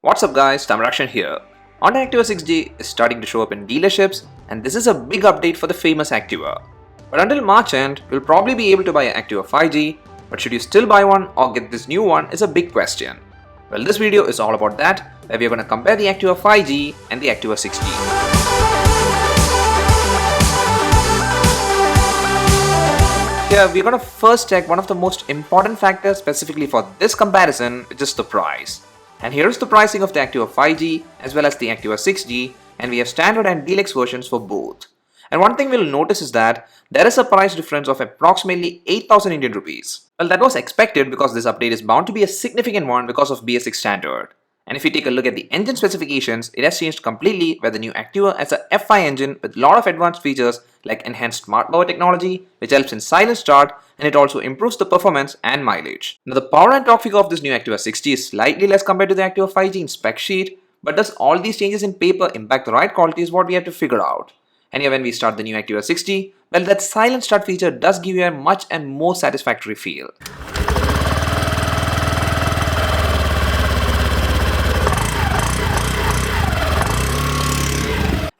What's up guys, Tamarakshan here. Honda Activa 6G is starting to show up in dealerships and this is a big update for the famous Activa. But until March end, you'll probably be able to buy an Activa 5G, but should you still buy one or get this new one is a big question. Well, this video is all about that, where we're going to compare the Activa 5G and the Activa 6G. Here, we're going to first check one of the most important factors specifically for this comparison, which is the price. And here is the pricing of the Activa 5G as well as the Activa 6G, and we have standard and deluxe versions for both. And one thing we'll notice is that there is a price difference of approximately 8,000 Indian rupees. Well, that was expected because this update is bound to be a significant one because of BS6 standard. And if you take a look at the engine specifications, it has changed completely, where the new Activa has a F5 engine with a lot of advanced features like enhanced smart power technology, which helps in silent start, and it also improves the performance and mileage. Now the power and torque figure of this new Activa 6G is slightly less compared to the Activa 5G in spec sheet, but does all these changes in paper impact the ride quality is what we have to figure out. And here when we start the new Activa 6G, well, that silent start feature does give you a much and more satisfactory feel.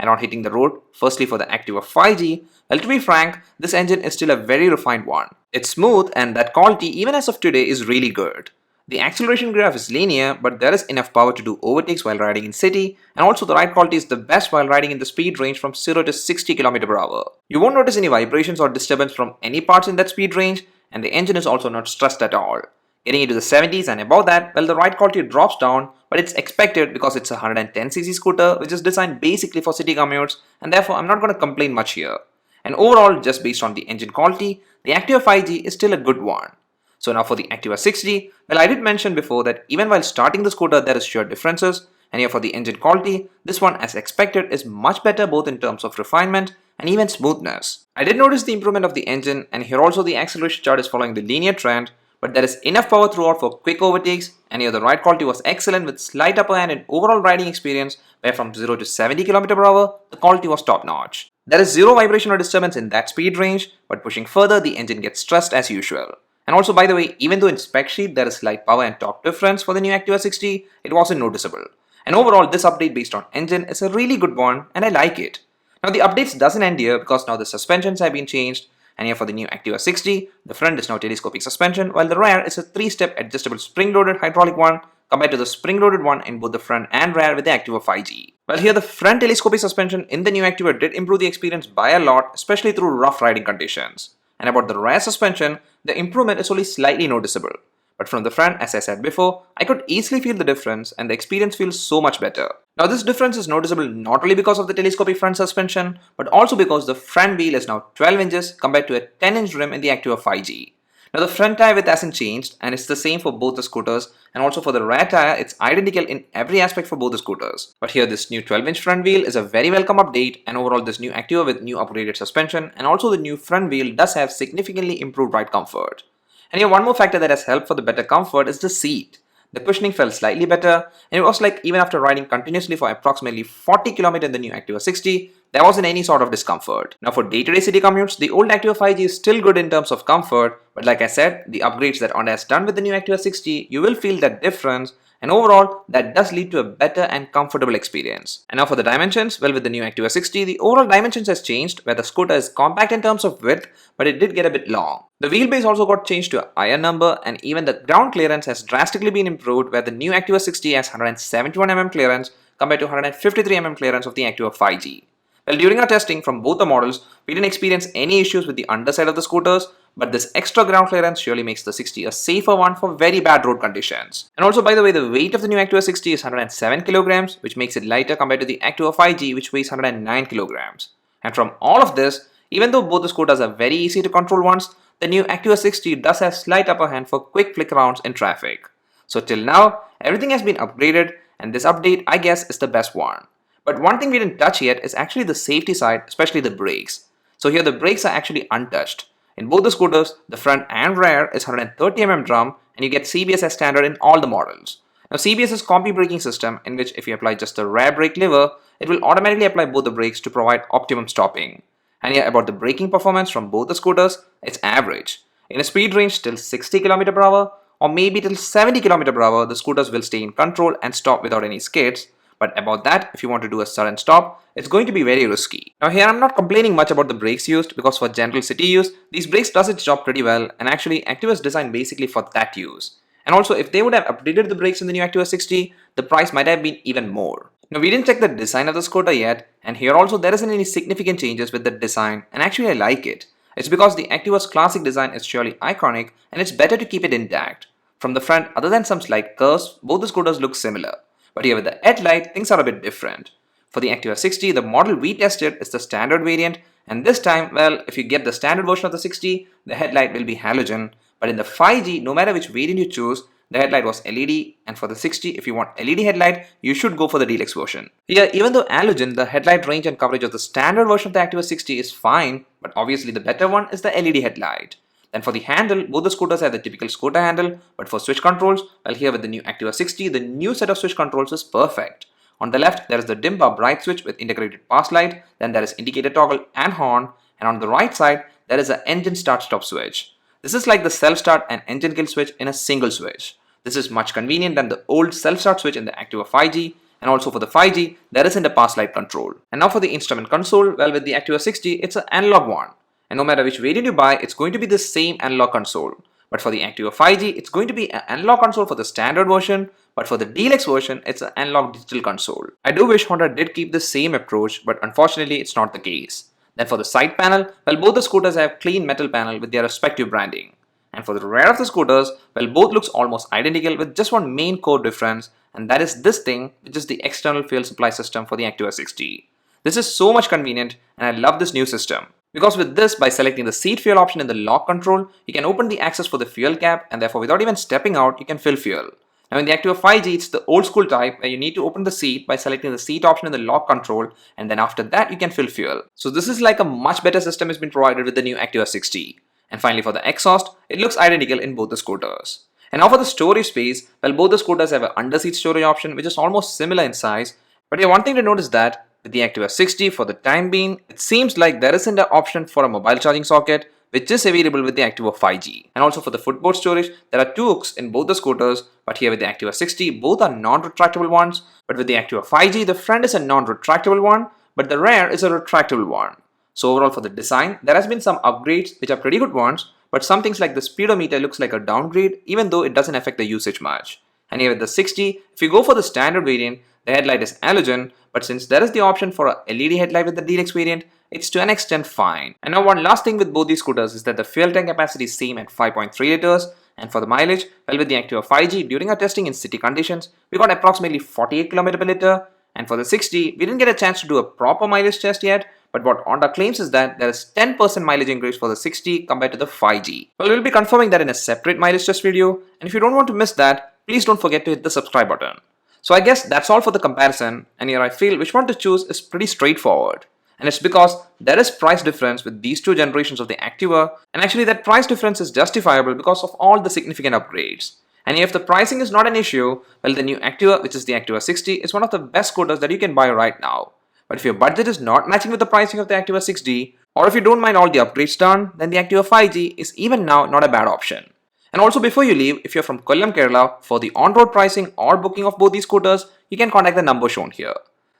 And on hitting the road, firstly for the Activa 5G, well, to be frank, this engine is still a very refined one. It's smooth and that quality even as of today is really good. The acceleration graph is linear, but there is enough power to do overtakes while riding in city, and also the ride quality is the best while riding in the speed range from 0 to 60 km/h. You won't notice any vibrations or disturbance from any parts in that speed range, and the engine is also not stressed at all. Getting into the 70s and above that, well, the ride quality drops down, but it's expected because it's a 110cc scooter which is designed basically for city commutes, and therefore I'm not going to complain much here. And overall, just based on the engine quality, the Activa 5G is still a good one. So now for the Activa 6G, well, I did mention before that even while starting the scooter there is sure differences, and here for the engine quality, this one as expected is much better both in terms of refinement and even smoothness. I did notice the improvement of the engine, and here also the acceleration chart is following the linear trend, but there is enough power throughout for quick overtakes, and here the ride quality was excellent with slight upper hand in overall riding experience, where from 0 to 70 km/h the quality was top notch. There is zero vibration or disturbance in that speed range, but pushing further the engine gets stressed as usual. And also, by the way, even though in spec sheet there is slight power and torque difference for the new Activa 6G, it wasn't noticeable. And overall, this update based on engine is a really good one and I like it. Now the updates doesn't end here because now the suspensions have been changed, and here for the new Activa 6G, the front is now telescopic suspension while the rear is a 3-step adjustable spring-loaded hydraulic one compared to the spring-loaded one in both the front and rear with the Activa 5G. Well, here the front telescopic suspension in the new Activa did improve the experience by a lot, especially through rough riding conditions. And about the rear suspension, the improvement is only slightly noticeable. But from the front, as I said before, I could easily feel the difference and the experience feels so much better. Now this difference is noticeable not only because of the telescopic front suspension, but also because the front wheel is now 12 inches compared to a 10-inch rim in the Activa 5G. Now the front tire width hasn't changed and it's the same for both the scooters, and also for the rear tire it's identical in every aspect for both the scooters. But here this new 12-inch front wheel is a very welcome update, and overall this new Activa with new upgraded suspension and also the new front wheel does have significantly improved ride comfort. And here one more factor that has helped for the better comfort is the seat. The cushioning felt slightly better, and it was like even after riding continuously for approximately 40 km in the new Activa 6G, there wasn't any sort of discomfort. Now for day-to-day city commutes, the old Activa 5G is still good in terms of comfort, but like I said, the upgrades that Honda has done with the new Activa 6G, you will feel that difference, and overall that does lead to a better and comfortable experience. And now for the dimensions, well, with the new Activa 6G, the overall dimensions has changed, where the scooter is compact in terms of width, but it did get a bit long. The wheelbase also got changed to a higher number, and even the ground clearance has drastically been improved, where the new Activa 6G has 171mm clearance compared to 153mm clearance of the Activa 5G. Well, during our testing from both the models, we didn't experience any issues with the underside of the scooters, but this extra ground clearance surely makes the 6G a safer one for very bad road conditions. And also, by the way, the weight of the new Activa 6G is 107 kilograms, which makes it lighter compared to the Activa 5G, which weighs 109 kilograms. And from all of this, even though both the scooters are very easy to control ones, the new Activa 6G does have slight upper hand for quick flick rounds in traffic. So till now, everything has been upgraded, and this update, I guess, is the best one. But one thing we didn't touch yet is actually the safety side, especially the brakes. So here the brakes are actually untouched. In both the scooters, the front and rear is 130mm drum, and you get CBS as standard in all the models. Now CBS is combi braking system, in which if you apply just the rear brake lever, it will automatically apply both the brakes to provide optimum stopping. And yeah, about the braking performance from both the scooters, it's average. In a speed range till 60 km/h, or maybe till 70 km/h, the scooters will stay in control and stop without any skids. But about that, if you want to do a sudden stop, it's going to be very risky. Now here I'm not complaining much about the brakes used because for general city use, these brakes does its job pretty well, and actually Activa is designed basically for that use. And also if they would have updated the brakes in the new Activa 60, the price might have been even more. Now we didn't check the design of the scooter yet, and here also there isn't any significant changes with the design, and actually I like it. It's because the Activa's classic design is surely iconic, and it's better to keep it intact. From the front, other than some slight curves, both the scooters look similar. But here with the headlight, things are a bit different. For the Activa 60, the model we tested is the standard variant, and this time, well, if you get the standard version of the 60, the headlight will be halogen. But in the 5G, no matter which variant you choose, the headlight was LED, and for the 60, if you want LED headlight, you should go for the deluxe version. Here, even though halogen, the headlight range and coverage of the standard version of the Activa 60 is fine, but obviously the better one is the LED headlight. Then for the handle, both the scooters have the typical scooter handle, but for switch controls, well here with the new Activa 60, the new set of switch controls is perfect. On the left, there is the dim bar bright switch with integrated pass light, then there is indicator toggle and horn, and on the right side, there is an engine start stop switch. This is like the self-start and engine kill switch in a single switch. This is much convenient than the old self-start switch in the Activa 5G, and also for the 5G, there isn't a pass light control. And now for the instrument console, well with the Activa 60, it's an analog one. And no matter which variant you buy, it's going to be the same analog console. But for the Activa 5G, it's going to be an analog console for the standard version, but for the deluxe version, it's an analog digital console. I do wish Honda did keep the same approach, but unfortunately, it's not the case. Then for the side panel, well both the scooters have clean metal panel with their respective branding. And for the rear of the scooters, well both looks almost identical with just one main core difference, and that is this thing, which is the external fuel supply system for the Activa 60. This is so much convenient, and I love this new system. Because with this, by selecting the seat fuel option in the lock control, you can open the access for the fuel cap, and therefore without even stepping out, you can fill fuel. Now in the Activa 5G, it's the old school type where you need to open the seat by selecting the seat option in the lock control, and then after that you can fill fuel. So this is like a much better system has been provided with the new Activa 60. And finally for the exhaust, it looks identical in both the scooters. And now for the storage space, well both the scooters have an under-seat storage option which is almost similar in size. But one thing to note is that with the Activa 60, for the time being, it seems like there isn't an option for a mobile charging socket, which is available with the Activa 5G. And also for the footboard storage, there are two hooks in both the scooters, but here with the Activa 60, both are non-retractable ones. But with the Activa 5G, the front is a non-retractable one, but the rear is a retractable one. So overall for the design, there has been some upgrades which are pretty good ones, but some things like the speedometer looks like a downgrade, even though it doesn't affect the usage much. And here with the 60, if you go for the standard variant, the headlight is halogen, but since there is the option for a LED headlight with the deluxe variant, it's to an extent fine. And now one last thing with both these scooters is that the fuel tank capacity is same at 5.3 liters, and for the mileage, well with the Activa 5G, during our testing in city conditions, we got approximately 48 km per liter, and for the 60, we didn't get a chance to do a proper mileage test yet, but what Honda claims is that there is 10% mileage increase for the 60 compared to the 5G. Well, we'll be confirming that in a separate mileage test video, and if you don't want to miss that, please don't forget to hit the subscribe button. So I guess that's all for the comparison, and here I feel which one to choose is pretty straightforward. And it's because there is price difference with these two generations of the Activa, and actually that price difference is justifiable because of all the significant upgrades. And if the pricing is not an issue, well the new Activa, which is the Activa 60, is one of the best scooters that you can buy right now. But if your budget is not matching with the pricing of the Activa 60, or if you don't mind all the upgrades done, then the Activa 5G is even now not a bad option. And also before you leave, if you're from Kollam, Kerala, for the on-road pricing or booking of both these scooters, you can contact the number shown here.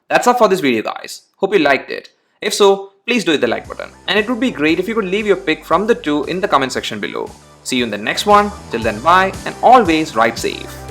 That's all for this video guys. Hope you liked it. If so, please do hit the like button. And it would be great if you could leave your pick from the two in the comment section below. See you in the next one. Till then, bye and always ride safe.